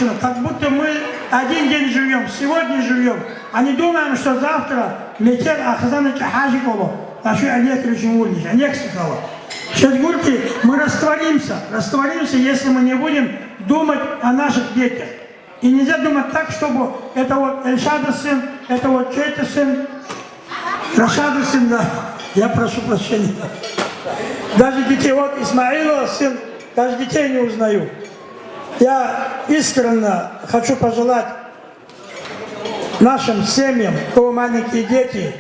машину, как будто мы один день живем, сегодня живем, а не думаем, что завтра летел Ахазана Чахажикова, а что Олег Речевульевич, Олег сказал. Сейчас говорите, мы растворимся, если мы не будем думать о наших детях. И нельзя думать так, чтобы это вот Эльшада сын, это вот чей-то сын, Рашада сын, да, я прошу прощения. Даже детей, вот Исмаилова сын, даже детей не узнаю. Я искренне хочу пожелать нашим семьям, у кого маленькие дети,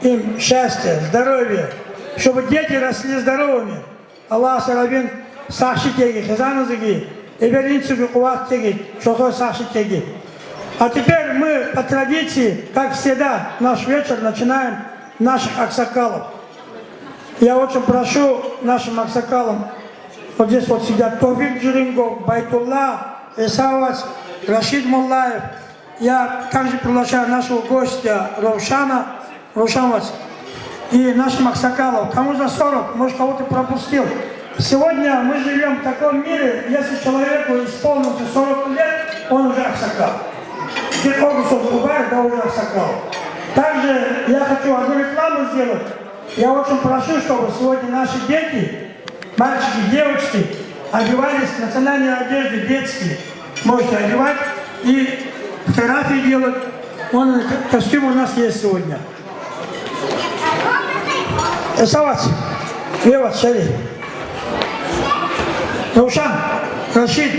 им счастья, здоровья, чтобы дети росли здоровыми. Аллах сарабин сахши теги, хазаназыги, и беринцуги кувак теги, шохой сахши теги. А теперь мы по традиции, как всегда, наш вечер начинаем наших аксакалов. Я очень прошу нашим аксакалам, вот здесь вот сидят Товик Джирингов, Байтулла, Исавац, Рашид Муллаев. Я также приглашаю нашего гостя Рошанвац и нашим аксакалов. Кому за 40, может кого-то пропустил. Сегодня мы живем в таком мире, если человеку исполнится 40 лет, он уже аксакал. Если Огусов Кубай, да уже аксакал. Также я хочу одну рекламу сделать. Я очень прошу, чтобы сегодня наши дети, мальчики, девочки, одевались в национальной одежде детские. Можете одевать и фотографии делать. Вон костюм у нас есть сегодня. Эсавац, Левац, Шари. Раушан, Рашид.